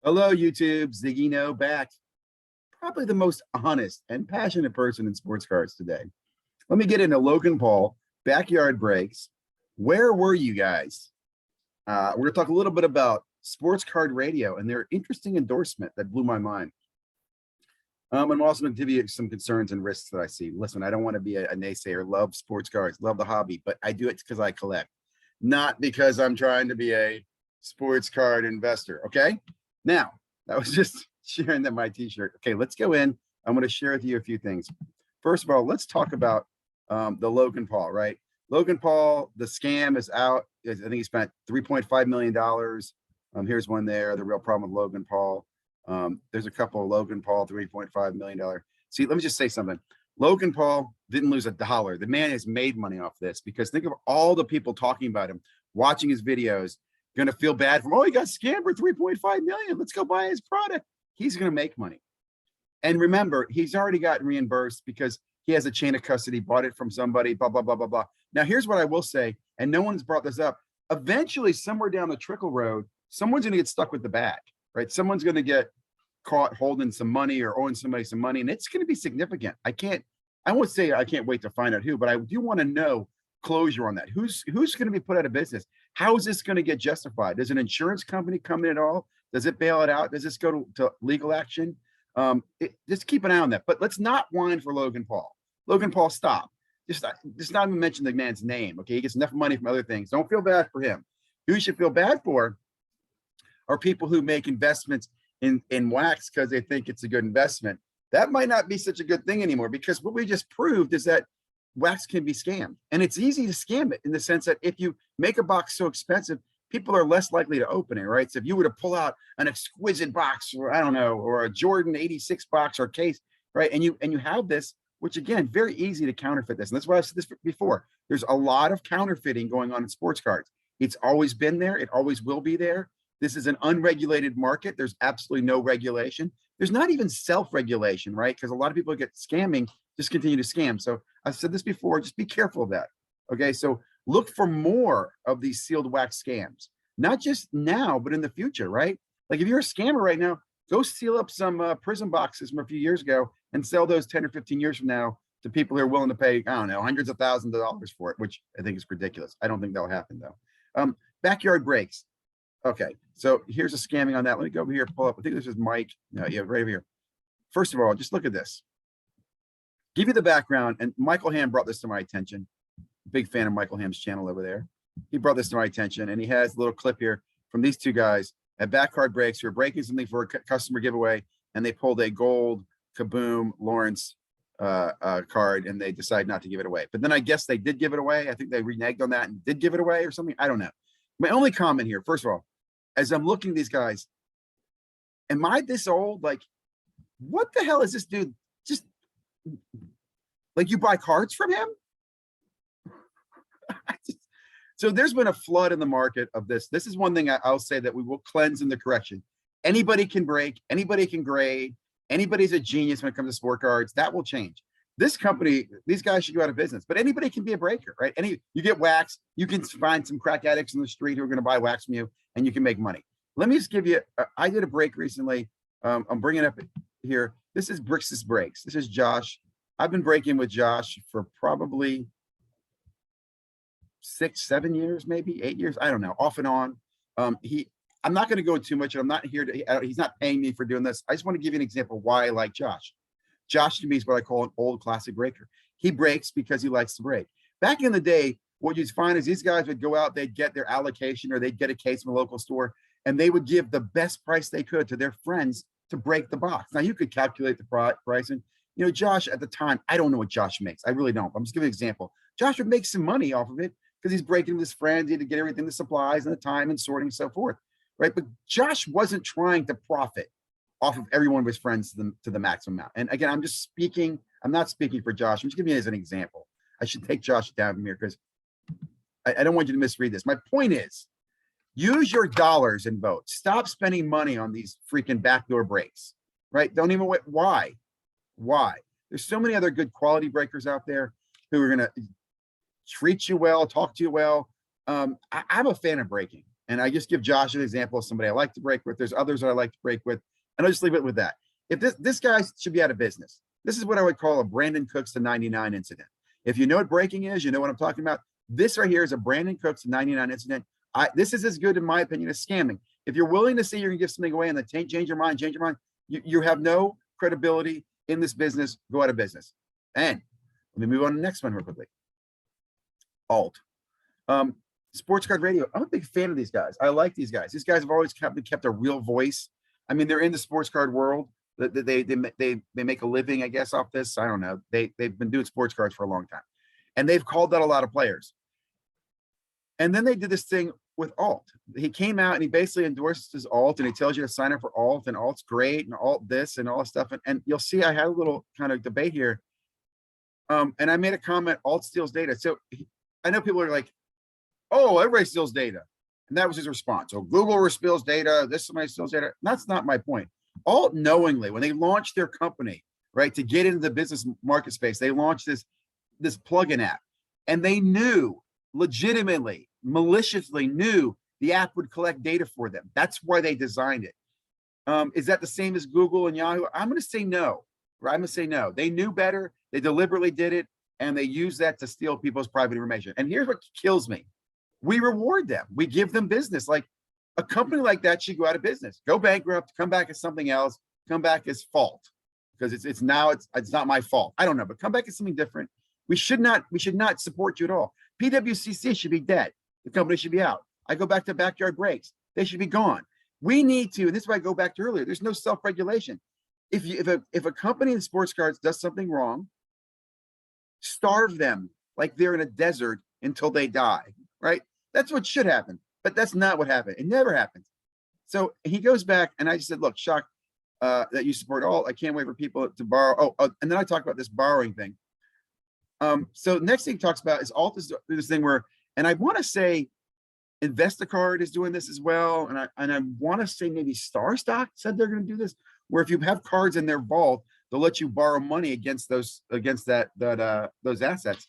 Hello, YouTube. ZiggyNo back. Probably the most honest and passionate person in sports cars today. Let me get into Logan Paul, backyard breaks. Where were you guys? We're going to talk a little bit about sports card radio and their interesting endorsement that blew my mind. I'm also going to give you some concerns and risks that I see. Listen, I don't want to be a naysayer. Love sports cars, love the hobby, but I do it because I collect, not because I'm trying to be a sports card investor. Okay. Now, that was just sharing that my t-shirt. Okay, let's go in. I'm going to share with you a few things. First of all, let's talk about the Logan Paul, right? Logan Paul, the scam is out. I think he spent $3.5 million. Here's one there, the real problem with Logan Paul. There's a couple of Logan Paul, $3.5 million. See, let me just say something. Logan Paul didn't lose a dollar. The man has made money off this because think of all the people talking about him, watching his videos, going to feel bad from, oh, he got scammed for 3.5 million. Let's go buy his product. He's going to make money. And remember, he's already gotten reimbursed because he has a chain of custody, bought it from somebody, blah, blah, blah, blah, blah. Now, here's what I will say, and no one's brought this up. Eventually, somewhere down the trickle road, someone's going to get stuck with the bag, right? Someone's going to get caught holding some money or owing somebody some money, and it's going to be significant. I won't say I can't wait to find out who, but I do want to know closure on that. Who's going to be put out of business? How is this going to get justified? Does an insurance company come in at all? Does it bail it out? Does this go to legal action? Just keep an eye on that. But let's not whine for Logan Paul. Logan Paul, stop. Just not even mention the man's name. Okay, he gets enough money from other things. Don't feel bad for him. Who you should feel bad for are people who make investments in wax because they think it's a good investment. That might not be such a good thing anymore, because what we just proved is that wax can be scammed, and it's easy to scam it in the sense that if you make a box so expensive, people are less likely to open it, right? So if you were to pull out an exquisite box, or I don't know, or a Jordan 86 box or case, right? And you have this, which again, very easy to counterfeit this. And that's why I've said this before. There's a lot of counterfeiting going on in sports cards. It's always been there. It always will be there. This is an unregulated market. There's absolutely no regulation. There's not even self-regulation, right? Because a lot of people get scamming, just continue to scam. So I've said this before, just be careful of that. Okay, so look for more of these sealed wax scams, not just now, but in the future, right? Like if you're a scammer right now, go seal up some prison boxes from a few years ago and sell those 10 or 15 years from now to people who are willing to pay, I don't know, hundreds of thousands of dollars for it, which I think is ridiculous. I don't think that'll happen though. Backyard breaks. Okay, so here's a scamming on that. Let me go over here, pull up. I think this is Mike. No, yeah, right over here. First of all, just look at this. Give you the background, and Michael Ham brought this to my attention. Big fan of Michael Ham's channel over there. He brought this to my attention, and he has a little clip here from these two guys at Backyard Breaks who are breaking something for a customer giveaway, and they pulled a gold Kaboom Lawrence card, and they decide not to give it away. But then I guess they did give it away. I think they reneged on that and did give it away or something. I don't know. My only comment here, first of all, as I'm looking at these guys, am I this old? Like, what the hell is this dude? Just like you buy cards from him? So there's been a flood in the market of this. This is one thing I'll say that we will cleanse in the correction. Anybody can break, anybody can grade, anybody's a genius when it comes to sport cards. That will change. This company, these guys should go out of business, but anybody can be a breaker, right? You get wax, you can find some crack addicts in the street who are going to buy wax from you, and you can make money. Let me just give you, I did a break recently. I'm bringing up here. This is Brix's Breaks. This is Josh. I've been breaking with Josh for probably 6, 7 years, maybe 8 years. I don't know, off and on. I'm not going to go too much. I'm not here to, he's not paying me for doing this. I just want to give you an example of why I like Josh. Josh to me is what I call an old classic breaker. He breaks because he likes to break. Back in the day, what you'd find is these guys would go out, they'd get their allocation or they'd get a case from a local store, and they would give the best price they could to their friends to break the box. Now you could calculate the price, and you know, Josh at the time, I don't know what Josh makes. I really don't. I'm just giving an example. Josh would make some money off of it because he's breaking with his friends. He had to get everything, the supplies and the time and sorting and so forth, right? But Josh wasn't trying to profit off of every one of his friends to the maximum amount. And again, I'm just speaking, I'm not speaking for Josh. I'm just giving you as an example. I should take Josh down from here because I don't want you to misread this. My point is, use your dollars and vote. Stop spending money on these freaking backdoor breaks, right? Don't even wait. Why? There's so many other good quality breakers out there who are going to treat you well, talk to you well. I'm a fan of breaking. And I just give Josh an example of somebody I like to break with. There's others that I like to break with, and I'll just leave it with that. If this guy should be out of business. This is what I would call a Brandon Cooks to 99 incident. If you know what breaking is, you know what I'm talking about. This right here is a Brandon Cooks to 99 incident. This is as good, in my opinion, as scamming. If you're willing to say you're gonna give something away and then change your mind, you have no credibility in this business. Go out of business. And let me move on to the next one real quickly. Alt. Sports Card Radio. I'm a big fan of these guys. I like these guys. These guys have always kept a real voice. I mean, they're in the sports card world. They make a living, I guess, off this. I don't know. They've been doing sports cards for a long time, and they've called out a lot of players. And then they did this thing with Alt. He came out and he basically endorses his Alt, and he tells you to sign up for Alt, and Alt's great, and Alt this and all this stuff. And you'll see I had a little kind of debate here. And I made a comment, Alt steals data. So I know people are like, oh, everybody steals data. And that was his response. So Google steals data, this somebody steals data. That's not my point. Alt knowingly, when they launched their company, right, to get into the business market space, they launched this plugin app, and they knew, legitimately, maliciously knew the app would collect data for them. That's why they designed it. Is that the same as Google and Yahoo? I'm going to say no. Right? I'm going to say no. They knew better. They deliberately did it, and they use that to steal people's private information. And here's what kills me. We reward them. We give them business. Like, a company like that should go out of business, go bankrupt, come back as something else, come back as fault, because it's not my fault. I don't know, but come back as something different. We should not support you at all. PWCC should be dead. The company should be out. I go back to backyard breaks. They should be gone. We need to, and this is why I go back to earlier, there's no self-regulation. If a company in sports cards does something wrong, starve them like they're in a desert until they die, right? That's what should happen. But that's not what happened. It never happened. So he goes back, and I just said, look, Shock, that you support Alt. I can't wait for people to borrow. Oh, and then I talk about this borrowing thing. So next thing he talks about is Alt is this thing where, and I want to say Investacard is doing this as well. And I want to say maybe Star Stock said they're going to do this, where if you have cards in their vault, they'll let you borrow money against those assets.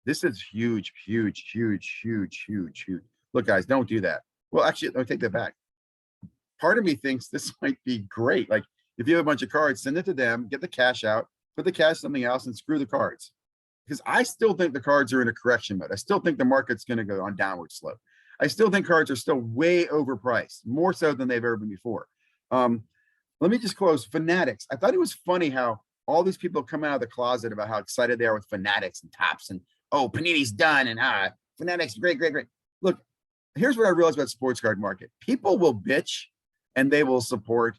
This is huge, huge, huge, huge, huge, huge. Look, guys, don't do that. Well, actually, I'll take that back. Part of me thinks this might be great. Like, if you have a bunch of cards, send it to them, get the cash out, put the cash something else, and screw the cards. Because I still think the cards are in a correction mode. I still think the market's going to go on downward slope. I still think cards are still way overpriced, more so than they've ever been before. Let me just close. Fanatics. I thought it was funny how all these people come out of the closet about how excited they are with Fanatics and Topps, and oh, Panini's done, and Fanatics, great. Look, here's what I realized about sports card market. People will bitch and they will support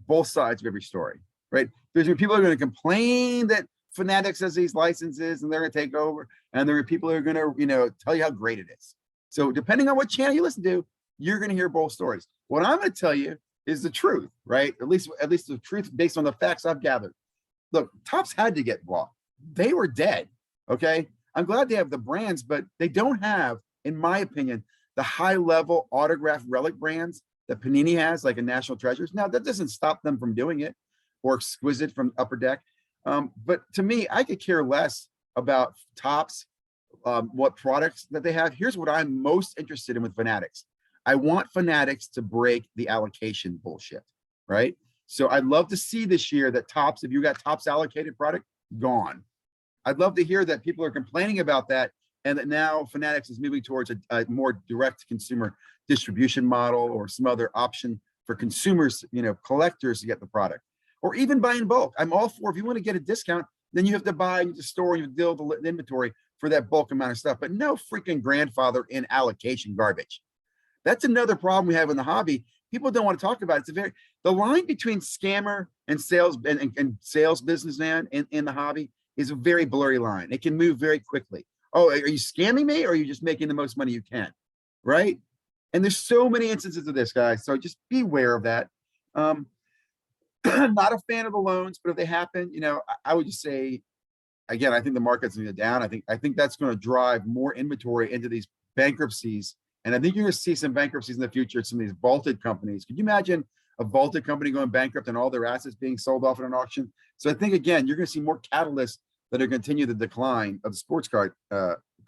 both sides of every story, right? There's people who are going to complain that Fanatics has these licenses and they're going to take over, and there are people who are going to, tell you how great it is. So depending on what channel you listen to, you're going to hear both stories. What I'm going to tell you is the truth, right? At least the truth based on the facts I've gathered. Look, Topps had to get bought. They were dead, okay? I'm glad they have the brands, but they don't have, in my opinion, the high-level autograph relic brands that Panini has, like a National Treasures. Now, that doesn't stop them from doing it, or Exquisite from Upper Deck. But to me, I could care less about Topps, what products that they have. Here's what I'm most interested in with Fanatics. I want Fanatics to break the allocation bullshit, right? So I'd love to see this year that Topps, if you got Topps allocated product, gone. I'd love to hear that people are complaining about that, and that now Fanatics is moving towards a more direct consumer distribution model, or some other option for consumers, collectors, to get the product, or even buy in bulk. I'm all for, if you want to get a discount, then you have to buy, you have to store, you have to deal with the inventory for that bulk amount of stuff, but no freaking grandfather in allocation garbage. That's another problem we have in the hobby. People don't want to talk about it. The line between scammer and sales and sales businessman in the hobby is a very blurry line. It can move very quickly. Oh, are you scamming me, or are you just making the most money you can? Right? And there's so many instances of this, guys. So just be aware of that. Not a fan of the loans, but if they happen, I would just say, again, I think the market's going to go down. I think that's going to drive more inventory into these bankruptcies. And I think you're going to see some bankruptcies in the future at some of these vaulted companies. Could you imagine a vaulted company going bankrupt and all their assets being sold off at an auction? So I think, again, you're going to see more catalysts that are going to continue the decline of the sports card,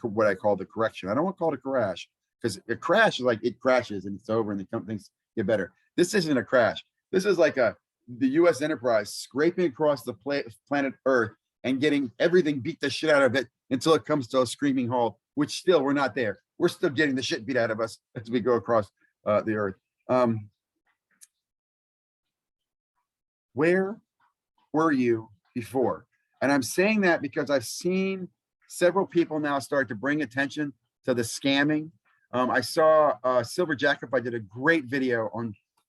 what I call the correction. I don't want to call it a crash, because a crash is like it crashes and it's over and the things get better. This isn't a crash. This is like the U.S. Enterprise scraping across the planet Earth and getting everything beat the shit out of it until it comes to a screaming halt, which still we're not there. We're still getting the shit beat out of us as we go across the Earth. Where were you before? And I'm saying that because I've seen several people now start to bring attention to the scamming. I saw Silver Jackpot did a great video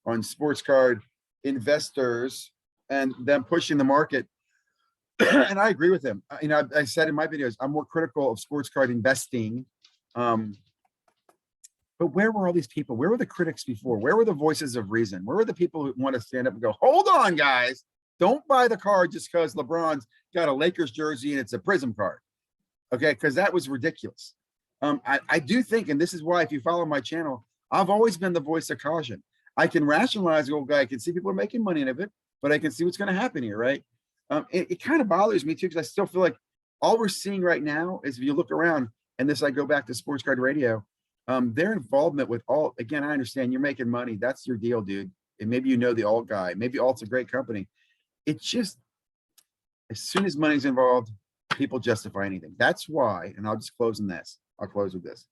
on sports card investors and them pushing the market. And I agree with him. You know, I said in my videos, I'm more critical of sports card investing. But where were all these people? Where were the critics before? Where were the voices of reason? Where were the people who want to stand up and go, hold on, guys, don't buy the card just because LeBron's got a Lakers jersey and it's a Prism card. Okay, because that was ridiculous. I do think, and this is why if you follow my channel, I've always been the voice of caution. I can rationalize the old guy. I can see people are making money out of it, but I can see what's going to happen here, right? It kind of bothers me too, because I still feel like all we're seeing right now is if you look around, and this I go back to Sports Card Radio, their involvement with alt, again, I understand you're making money. That's your deal, dude. And maybe you know the alt guy. Maybe alt's a great company. It's just, as soon as money's involved, people justify anything. That's why, and I'll just close on this. I'll close with this.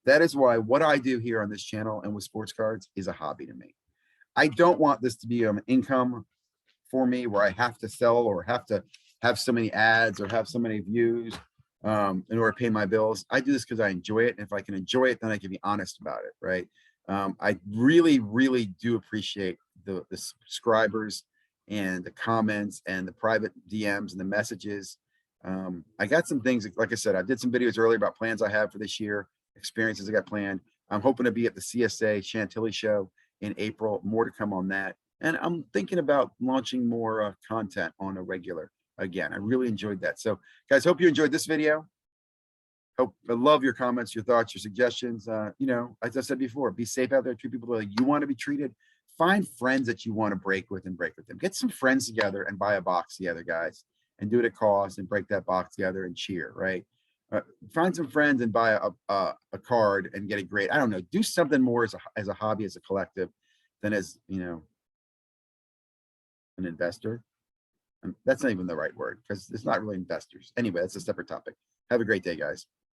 That is why what I do here on this channel and with sports cards is a hobby to me. I don't want this to be an income for me where I have to sell or have to have so many ads or have so many views in order to pay my bills. I do this because I enjoy it. And if I can enjoy it, then I can be honest about it, right? I really, really do appreciate the subscribers and the comments and the private DMs and the messages. I got some things, like I said, I did some videos earlier about plans I have for this year, experiences I got planned. I'm hoping to be at the CSA Chantilly show in April, more to come on that. And I'm thinking about launching more content on a regular again. I really enjoyed that. So guys, hope you enjoyed this video. I love your comments, your thoughts, your suggestions. You know, as I said before, be safe out there. Treat people the way you want to be treated. Find friends that you want to break with and break with them. Get some friends together and buy a box together, guys, and do it at cost and break that box together and cheer, right? Find some friends and buy a card and get a great, I don't know, do something more as a hobby, as a collective, than as, you know, an investor. And that's not even the right word because it's not really investors. Anyway, that's a separate topic. Have a great day, guys.